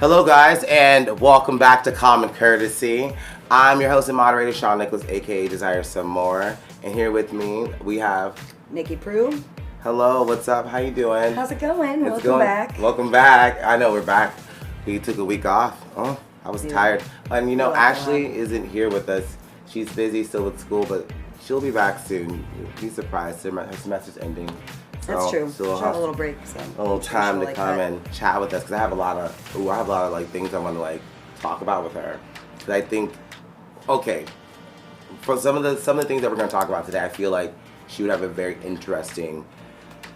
Hello, guys, and welcome back to Common Courtesy. I'm your host and moderator, Shawn Nicholas, aka Desire Some More, and here with me we have Nikki Prue. Hello, what's up? How you doing? How's it going? Back. Welcome back. I know we're back. We took a week off. Oh, I was tired. And you know, Ashley isn't here with us. She's busy still with school, but she'll be back soon. Be surprised. Her semester's ending. That's true. She'll have a little break, so a little time to come and chat with us because I have a lot of like things I want to like talk about with her. Because I think, okay, for some of the things that we're going to talk about today, I feel like she would have a very interesting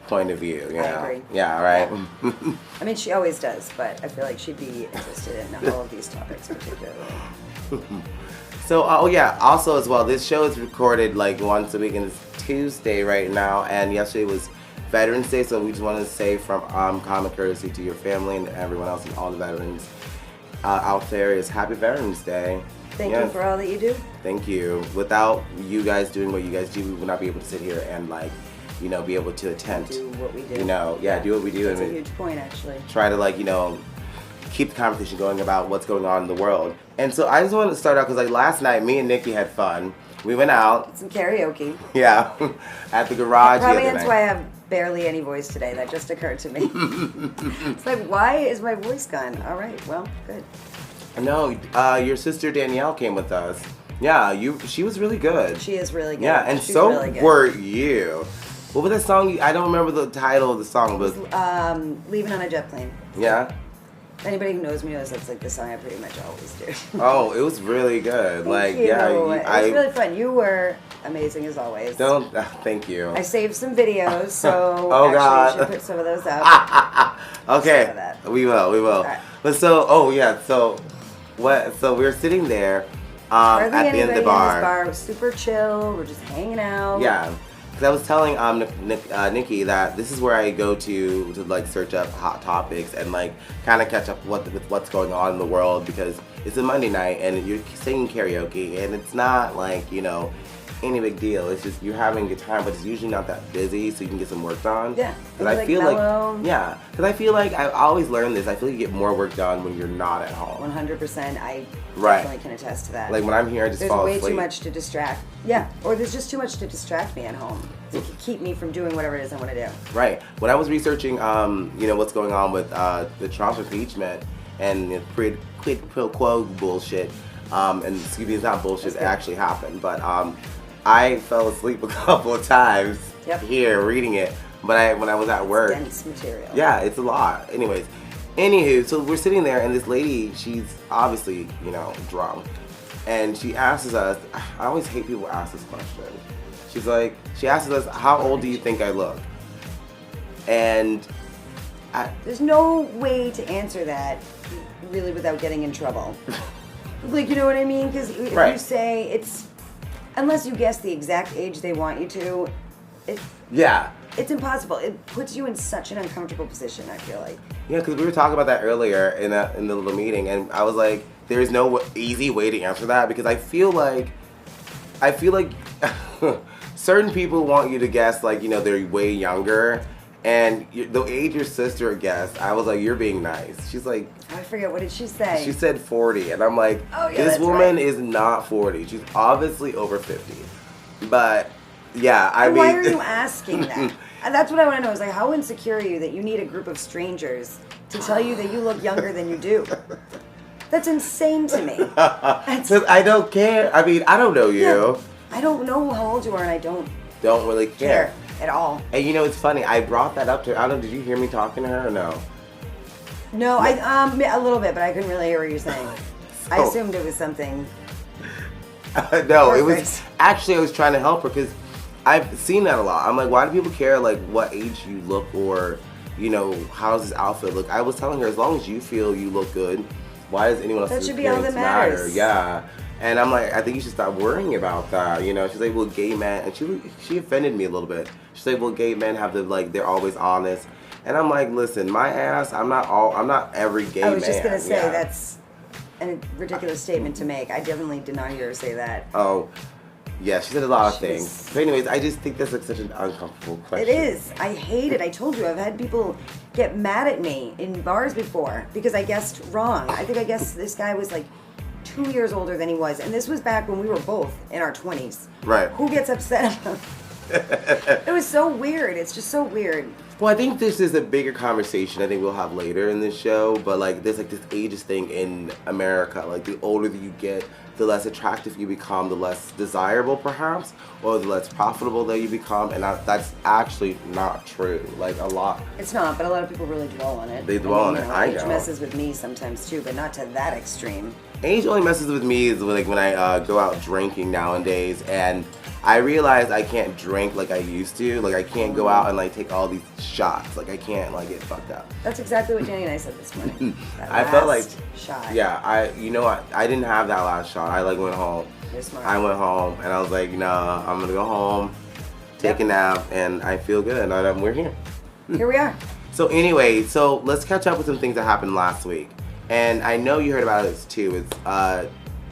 point of view. You know? I agree. Yeah. Right. Yeah. I mean, she always does, but I feel like she'd be interested in all of these topics particularly. So, also as well, this show is recorded like once a week, and it's Tuesday right now, and yesterday was Veterans Day, so we just want to say from common courtesy to your family and everyone else and all the veterans out there is Happy Veterans Day. Thank you for all that you do. Thank you. Without you guys doing what you guys do, we would not be able to sit here and be able to attend. Do what we do. Do what we do. That's a huge point, actually. Try to keep the conversation going about what's going on in the world. And so I just wanted to start out because last night, me and Nikki had fun. We went out. Did some karaoke. Yeah, at the garage. Probably that's why I have barely any voice today. That just occurred to me. It's like, why is my voice gone? All right, well, good. No, your sister Danielle came with us. Yeah, she was really good. She is really good. Yeah, and she's so really good. Were you. What was that song? I don't remember the title of the song. But Leaving on a Jet Plane. Yeah. Anybody who knows me knows that's like the song I pretty much always do. Oh, it was really good. Thank you. It was really fun. You were amazing as always. Thank you. I saved some videos, so God. you should put some of those up. Okay, we will. Right. But so we were sitting there at the end of the bar. It was super chill. We're just hanging out. Yeah. Because I was telling Nikki that this is where I go to search up hot topics and kind of catch up with what's going on in the world, because it's a Monday night and you're singing karaoke and it's not any big deal. It's just you're having a good time, but it's usually not that busy, so you can get some work done. Yeah. Because I feel like I always learn this. I feel like you get more work done when you're not at home. 100%. I definitely can attest to that. Like when I'm here, I just fall asleep. There's way too much to distract. Yeah. Or there's just too much to distract me at home to keep me from doing whatever it is I want to do. Right. When I was researching, what's going on with the Trump impeachment and the quid pro quo bullshit, and excuse me, it's not bullshit. It actually happened, but I fell asleep a couple of times here reading it, but when I was at work. Dense material. Yeah, it's a lot. Anywho, so we're sitting there and this lady, she's obviously, drunk. And she asks us, I always hate people ask this question. She asks us, how old do you think I look? And there's no way to answer that really without getting in trouble. You know what I mean? Because if you say unless you guess the exact age they want you to, it's impossible. It puts you in such an uncomfortable position, I feel like. Yeah, because we were talking about that earlier in the little meeting, and I was like, there's no easy way to answer that, because I feel like certain people want you to guess they're way younger, and the age your sister guessed, I was like, you're being nice. She's like, I forget, what did she say? She said 40, and I'm like, this woman is not 40. She's obviously over 50. But yeah, why are you asking that? And that's what I want to know, is how insecure are you that you need a group of strangers to tell you that you look younger than you do? That's insane to me. Because I don't care. I mean, I don't know you. Yeah, I don't know how old you are, and I don't really care at all. And it's funny. I brought that up to her. I don't know. Did you hear me talking to her or no? No, I a little bit, but I couldn't really hear what you're saying. I assumed it was something. No, it was actually I was trying to help her because I've seen that a lot. I'm like, why do people care what age you look, or how does this outfit look? I was telling her, as long as you feel you look good, why does anyone else's appearance matter? Yeah. And I'm like, I think you should stop worrying about that. She's like, well, gay men, and she offended me a little bit. She's like, well, gay men have they're always honest. And I'm like, listen, my ass, I'm not every gay man. I was just gonna say that's a ridiculous statement to make. I definitely did not hear her say that. Oh, Yeah, she said a lot of things. But anyways, I just think that's like such an uncomfortable question. It is. I hate it. I told you, I've had people get mad at me in bars before because I guessed wrong. I think I guessed this guy was like 2 years older than he was. And this was back when we were both in our 20s. Right. Who gets upset about it? Was so weird. It's just so weird. Well, I think this is a bigger conversation I think we'll have later in this show, but like there's like this ageist thing in America. Like the older that you get, the less attractive you become, the less desirable perhaps, or the less profitable that you become, and that's actually not true. Like a lot. It's not, but a lot of people really dwell on it. They dwell on it. I know. Age messes with me sometimes too, but not to that extreme. Age only messes with me is like when I go out drinking nowadays, and I realize I can't drink like I used to. Like I can't go out and like take all these shots. Like I can't like get fucked up. That's exactly what Jenny and I said this morning. I felt like shot. Yeah, I didn't have that last shot. I like went home. You're smart. I went home and I was like, nah, I'm gonna go home, take a nap, and I feel good. And we're here. Here we are. So anyway, let's catch up with some things that happened last week. And I know you heard about this too. It's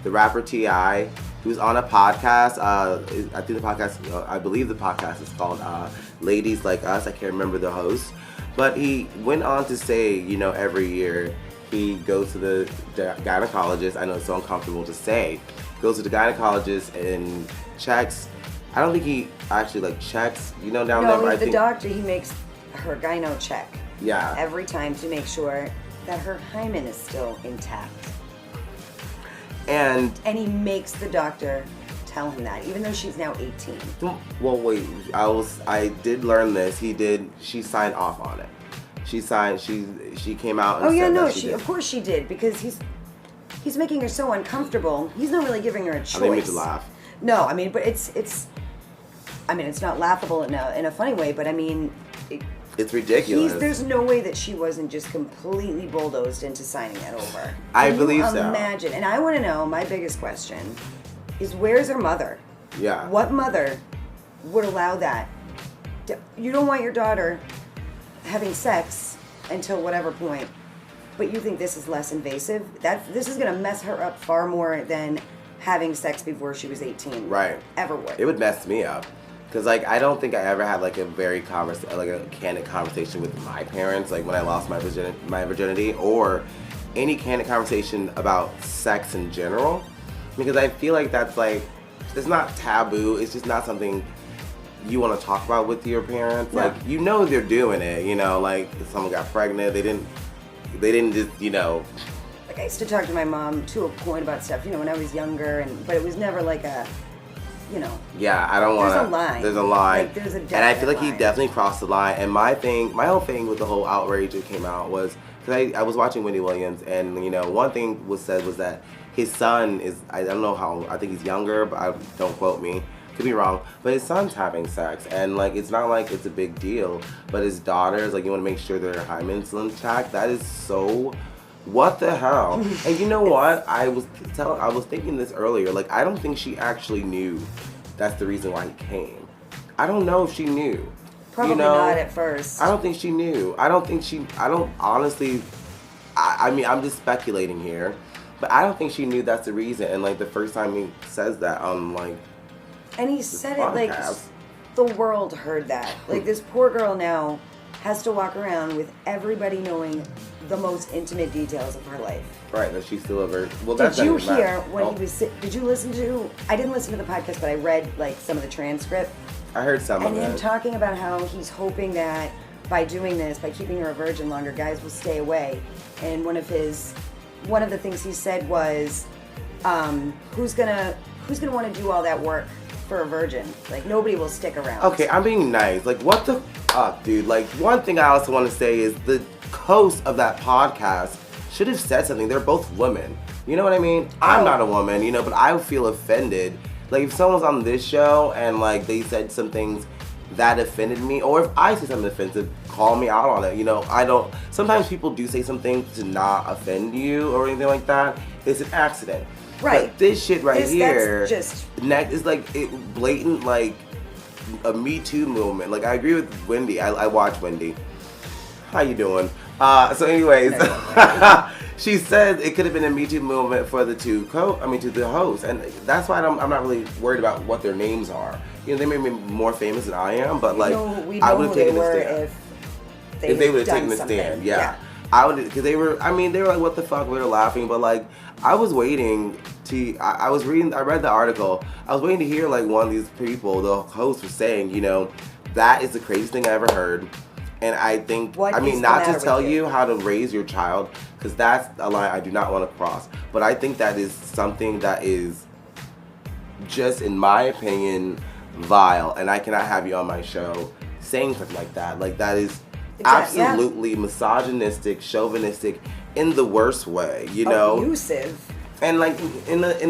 the rapper T.I. He was on a podcast. I think the podcast, I believe the podcast is called Ladies Like Us. I can't remember the host. But he went on to say, every year he goes to the gynecologist. I know it's so uncomfortable to say. Goes to the gynecologist and checks. I don't think he actually checks, down there. No, the doctor, he makes her gyno check. Yeah. Every time to make sure that her hymen is still intact. And he makes the doctor tell him that, even though she's now 18. Well, wait, I did learn this. She signed off on it. She came out and said that she did. Of course she did, because he's making her so uncomfortable. He's not really giving her a choice. I think we should laugh. No, but it's not laughable in a funny way, but it's ridiculous. There's no way that she wasn't just completely bulldozed into signing that over. I believe so. Imagine. And I want to know, my biggest question is, where's her mother? Yeah. What mother would allow that? You don't want your daughter having sex until whatever point, but you think this is less invasive? This is going to mess her up far more than having sex before she was 18. Right. Ever would. It would mess me up. Because, I don't think I ever had, a very a candid conversation with my parents, when I lost my virginity, or any candid conversation about sex in general. Because I feel like that's, it's not taboo. It's just not something you want to talk about with your parents. No. They're doing it, if someone got pregnant, they didn't just, I used to talk to my mom to a point about stuff, when I was younger, but it was never a... Yeah, I don't want to. There's a line. There's a line. There's a definite and I feel like line. he definitely crossed the line. And my whole thing with the whole outrage that came out was, because I was watching Wendy Williams, and one thing was said was that his son is, I don't know how, I think he's younger, but don't quote me, could be wrong, but his son's having sex, and it's not like it's a big deal, but his daughters, you want to make sure their hymen's intact. That is so... What the hell? And you know what? I was thinking this earlier. I don't think she actually knew that's the reason why he came. I don't know if she knew. Probably not at first. I don't think she knew. Honestly, I'm just speculating here, but I don't think she knew that's the reason. And the first time he says that on and he said it the world heard that. This poor girl now has to walk around with everybody knowing the most intimate details of her life. Right, that she's still a virgin. Well, did you hear when he was... Did you listen to... I didn't listen to the podcast, but I read, some of the transcript. I heard some of it. And him talking about how he's hoping that by doing this, by keeping her a virgin longer, guys will stay away. And one of the things he said was, who's gonna want to do all that work for a virgin? Nobody will stick around. Okay, I'm being nice. What the fuck, dude? One thing I also want to say is the host of that podcast should have said something. They're both women. You know what I mean? I'm not a woman, but I feel offended. If someone's on this show and they said some things that offended me, or if I say something offensive, call me out on it. I don't... Sometimes people do say something to not offend you or anything like that. It's an accident. Right. But this shit here... That's just... It's blatant, a Me Too movement. I agree with Wendy. I watch Wendy. How you doing? So anyways, she said it could have been a Me Too movement for the to the hosts, and that's why I'm not really worried about what their names are. You know, they may be more famous than I am, but like I would have taken a stand if they would have taken a stand. Yeah. I would, because they were like, what the fuck, we were laughing, but like I was waiting to, I read the article, I was waiting to hear like one of these people, the host was saying, you know, that is the craziest thing I ever heard. And I think, not to tell you how to raise your child, because that's a line I do not want to cross. But I think that is something that is just, in my opinion, vile. And I cannot have you on my show saying something like that. Like, that is absolutely misogynistic, chauvinistic, in the worst way, you know? Abusive. And like, there's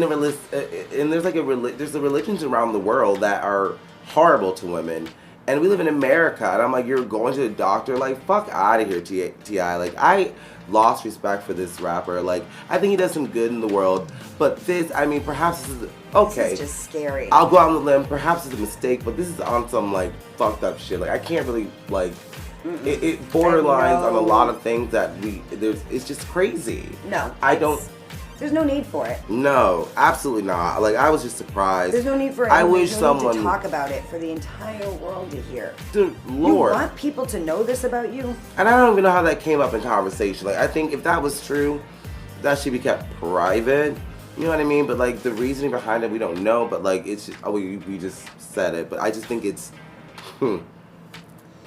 religions around the world that are horrible to women. And we live in America, and I'm like, you're going to the doctor? Like, fuck out of here, T.I. Like, I lost respect for this rapper. Like, I think he does some good in the world, but this, perhaps this is, okay. This is just scary. I'll go out on the limb, perhaps it's a mistake, but this is on some, like, fucked up shit. Like, I can't really, like, it borderlines on a lot of things that it's just crazy. No. There's no need for it. No, absolutely not. Like, I was just surprised. There's no need for it. There's no need to talk about it for the entire world to hear. Dude, Lord. You want people to know this about you? And I don't even know how that came up in conversation. Like, I think if that was true, that should be kept private. You know what I mean? But, like, the reasoning behind it, we don't know. But, like, it's just, we just said it. But I just think it's,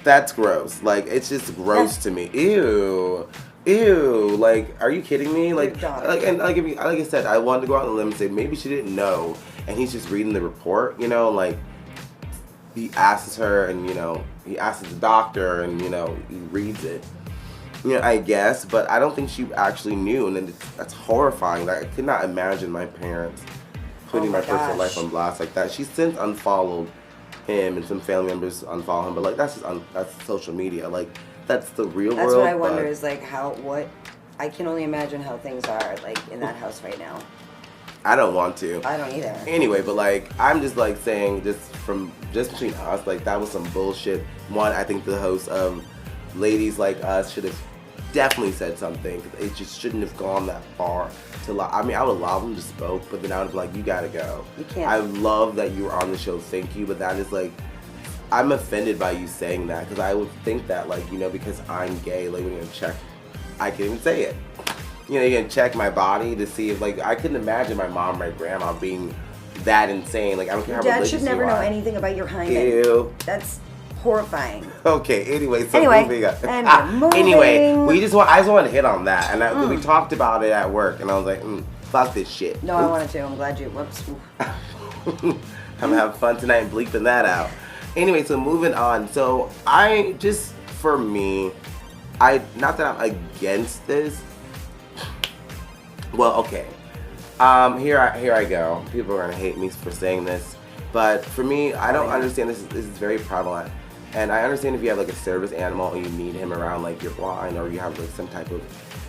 that's gross. Like, it's just gross to me. Ew, like, are you kidding me? Like I said, I wanted to go out on a limb and say maybe she didn't know, and he's just reading the report, you know, like, he asks her, and, you know, he asks the doctor, and, you know, he reads it, you know, I guess, but I don't think she actually knew, and then that's horrifying. Like, I could not imagine my parents putting my personal life on blast like that. She's since unfollowed him, and some family members unfollow him, but, like, that's social media, like, that's the real world. That's what I wonder is, like, I can only imagine how things are, like, in that house right now. I don't want to. I don't either. Anyway, but, like, I'm just, like, saying, just between us, like, that was some bullshit. One, I think the host of Ladies Like Us should have definitely said something. It just shouldn't have gone that far. I would allow them to spoke, but then I would be like, you gotta go. You can't. I love that you were on the show, thank you, but that is, like, I'm offended by you saying that, because I would think that, like, you know, because I'm gay, like, when you're gonna check, I can't even say it. You know, you're gonna check my body to see if, like, I couldn't imagine my mom or my grandma being that insane. Like, I don't care how religious you are. Dad should never know anything about your hymen. Ew. That's horrifying. Okay, anyway, moving on. And moving. Anyway, I just wanted to hit on that, and we talked about it at work, and I was like, fuck this shit. No, I wanted to. I'm glad you. Whoops. I'm gonna have fun tonight and bleeping that out. Anyway, so moving on. So not that I'm against this. Well, okay. Here I go. People are gonna hate me for saying this, but for me, I don't understand this. This is very prevalent, and I understand if you have like a service animal and you need him around, like you're blind or you have like some type of.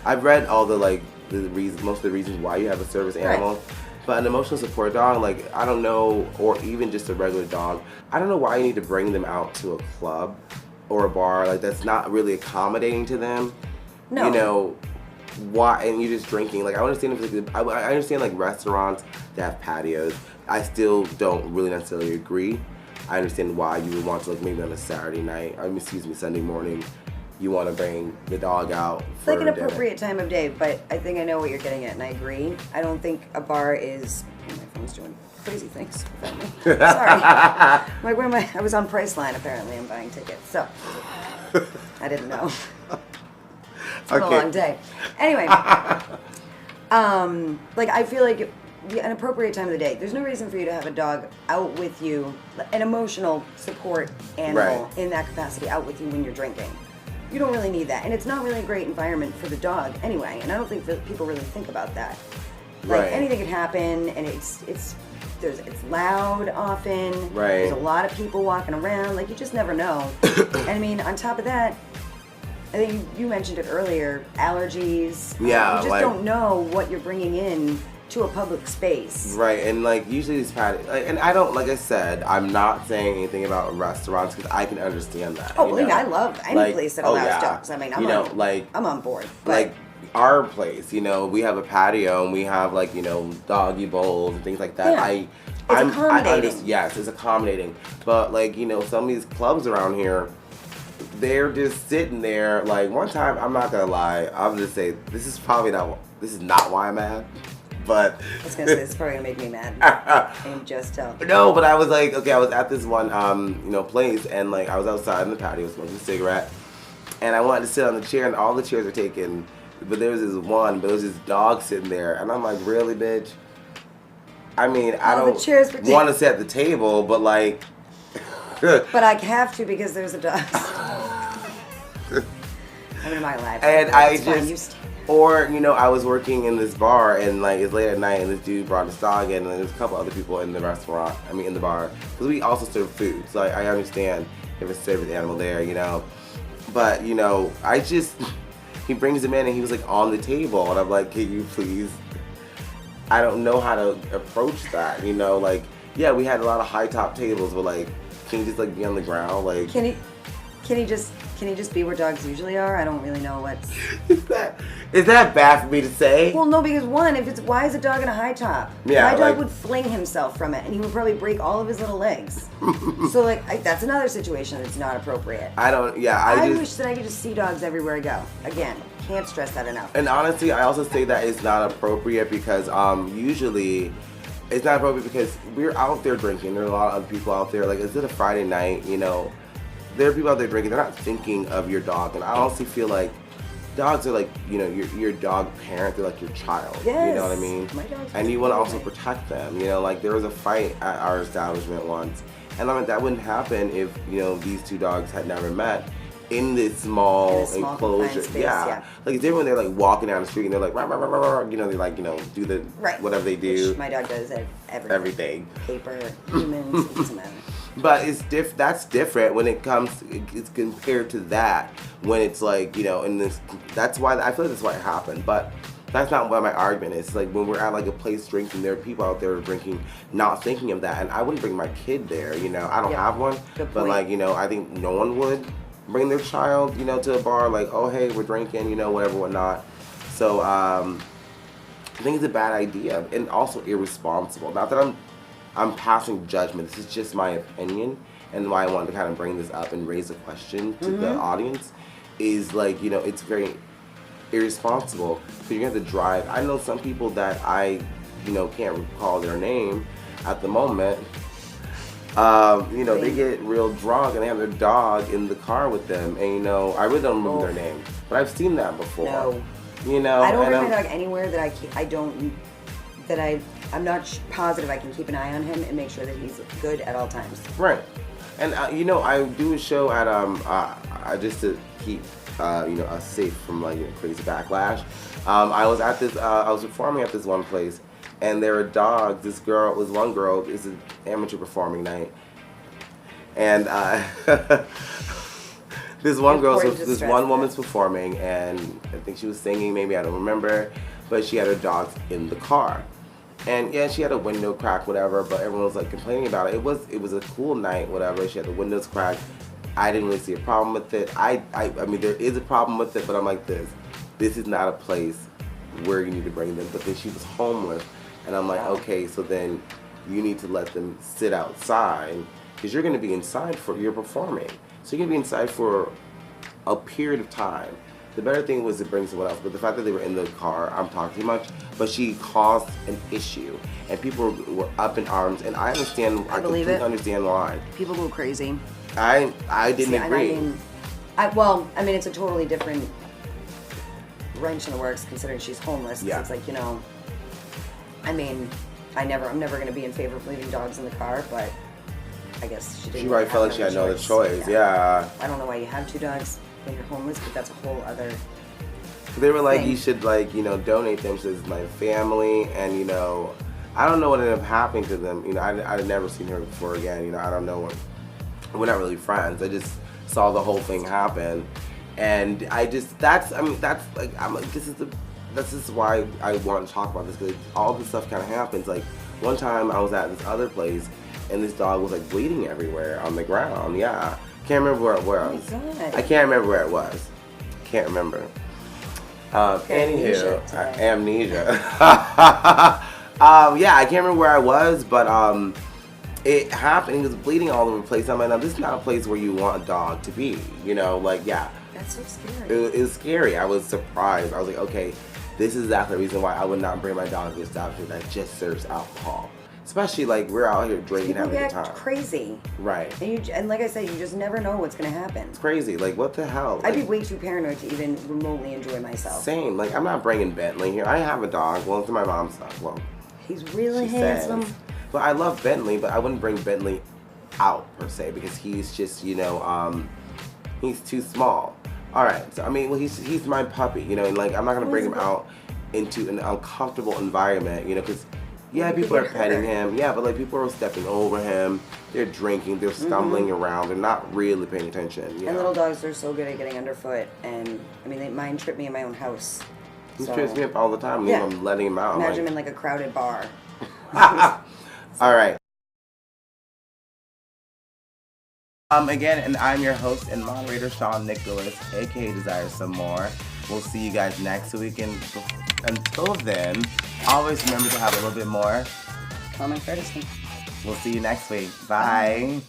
I've read all the most of the reasons why you have a service animal. Right. But an emotional support dog, like, I don't know, or even just a regular dog, I don't know why you need to bring them out to a club or a bar. Like, that's not really accommodating to them. No. You know, why, and you're just drinking. Like, I understand I understand, like, restaurants that have patios. I still don't really necessarily agree. I understand why you would want to, like, maybe on a Saturday night, Sunday morning, you want to bring the dog out. It's like an appropriate time of day, but I think I know what you're getting at, and I agree. I don't think a bar is. Oh, my phone's doing crazy things without me. Sorry. Like, I was on Priceline, apparently. I'm buying tickets, so I didn't know. It's been a long day. Anyway, like, I feel like an appropriate time of the day. There's no reason for you to have a dog out with you, an emotional support animal in that capacity, out with you when you're drinking. You don't really need that, and it's not really a great environment for the dog anyway. And I don't think people really think about that. Like, anything can happen, and it's loud often. Right. There's a lot of people walking around. Like, you just never know. And I mean, on top of that, I think you mentioned it earlier. Allergies. Yeah. You just don't know what you're bringing in to a public space. Right, and like usually these patios, and I don't, like I said, I'm not saying anything about restaurants because I can understand that. Oh, believe me, I love any place that allows dogs. I mean, I'm on board. But like our place, we have a patio and we have like doggy bowls and things like that. Yeah. It's accommodating. Yes, it's accommodating. But like some of these clubs around here, they're just sitting there. Like one time, I'm not gonna lie, I'll just say this is not why I'm mad. But I was gonna say it's probably gonna make me mad. I can just tell. No, but I was like, okay, I was at this one place and like I was outside in the patio smoking a cigarette, and I wanted to sit on the chair and all the chairs were taken, but there was this dog sitting there, and I'm like, really, bitch? I mean, I don't want to sit at the table, but like. But I have to because there's a dog. I'm in my life. And I was working in this bar and like it's late at night and this dude brought his dog in and there's a couple other people in the in the bar. Because we also serve food, so I understand if it's service animal there, But, he brings him in and he was like on the table and I'm like, can you please? I don't know how to approach that, like, yeah, we had a lot of high top tables, but like, can you just like be on the ground? Like, can he just be where dogs usually are? I don't really know what's. Is that bad for me to say? Well, no, because why is a dog in a high top? Yeah, my dog would fling himself from it, and he would probably break all of his little legs. So that's another situation that's not appropriate. I wish that I could just see dogs everywhere I go. Again, can't stress that enough. And honestly, I also say that it's not appropriate because usually. It's not appropriate because we're out there drinking. There are a lot of other people out there. Like, is it a Friday night? There are people out there drinking. They're not thinking of your dog. And I honestly feel like dogs are like, your dog parent. They're like your child. Yes. You know what I mean? My dog's and you want to also protect them. Like there was a fight at our establishment once. And I mean, that wouldn't happen if, these two dogs had never met. In this small enclosure, space, yeah. Like it's different when they're like walking down the street and they're like, rah, rah, rah, rah, rah, they like do the whatever they do. Which my dog does everything. Paper, humans, it doesn't matter. But that's different when it's compared to that when it's like in this. That's why I feel like that's why it happened, but. That's not what my argument is. Like when we're at like a place drinking, there are people out there drinking, not thinking of that, and I wouldn't bring my kid there. I don't have one, but like I think no one would bring their child, to a bar like, oh hey, we're drinking, whatever, whatnot. So I think it's a bad idea and also irresponsible. Not that I'm passing judgment. This is just my opinion, and why I wanted to kind of bring this up and raise a question to the audience is like it's very irresponsible because you're gonna have to drive. I know some people that I can't recall their name at the moment. They get real drunk and they have their dog in the car with them, and I really don't remember their name, but I've seen that before. No. I don't bring my dog anywhere that I'm not positive I can keep an eye on him and make sure that he's good at all times. Right, and I do a show at just to keep us safe from crazy backlash. I was performing at this one place. And there were dogs. This one girl. It's an amateur performing night, and this one woman's performing, and I think she was singing. Maybe I don't remember, but she had her dogs in the car, and yeah, she had a window crack, whatever. But everyone was like complaining about it. It was a cool night, whatever. She had the windows cracked. I didn't really see a problem with it. I mean, there is a problem with it, but I'm like this. This is not a place where you need to bring them. But then she was homeless. And I'm like, okay, so then you need to let them sit outside because you're going to be inside you're performing. So you're going to be inside for a period of time. The better thing was to bring someone else, but the fact that they were in the car, I'm talking too much, but she caused an issue and people were up in arms, and I understand, I completely understand why. People go crazy. I didn't agree. I mean, it's a totally different wrench in the works considering she's homeless. Yeah. It's like, I mean, I'm never going to be in favor of leaving dogs in the car, but I guess she didn't. She probably felt like she had no other choice. Yeah. I don't know why you have two dogs when you're homeless, but that's a whole other. They were like, you should donate them to my family, and I don't know what ended up happening to them. I'd never seen her before again. I don't know what. We're not really friends. I just saw the whole thing happen, and I'm like, this is the this is why I want to talk about this, because all this stuff kind of happens. Like, one time I was at this other place, and this dog was like bleeding everywhere on the ground. Yeah, can't remember where it was. Oh my God. I can't remember where it was. Can't remember. Anywho, amnesia. Yeah, I can't remember where I was, but it happened. He was bleeding all over the place. I'm like, now this is not a place where you want a dog to be. You know, like, yeah. That's so scary. It was scary. I was surprised. I was like, okay, this is exactly the reason why I would not bring my dog to an establishment that just serves alcohol. Especially, like, we're out here drinking, having a good time. Crazy. Right. And like I said, you just never know what's going to happen. It's crazy. Like, what the hell? I'd be way too paranoid to even remotely enjoy myself. Same. Like, I'm not bringing Bentley here. I have a dog. Well, it's my mom's dog. Well, he's really handsome. But I love Bentley, but I wouldn't bring Bentley out, per se, because he's just, you know, he's too small. All right. So, I mean, well, he's my puppy, you know, and, like, I'm not going to bring him out into an uncomfortable environment, you know, because... Yeah, people are petting him. Yeah, but like people are stepping over him. They're drinking. They're stumbling around. They're not really paying attention. You know? Little dogs are so good at getting underfoot. And I mean, mine trip me in my own house. He trips me up all the time. Yeah. I'm letting him out. Imagine him in like a crowded bar. All right. Again, and I'm your host and moderator, Shawn Nicholas, aka Desire Some More. We'll see you guys next week, and until then, always remember to have a little bit more common courtesy. We'll see you next week. Bye.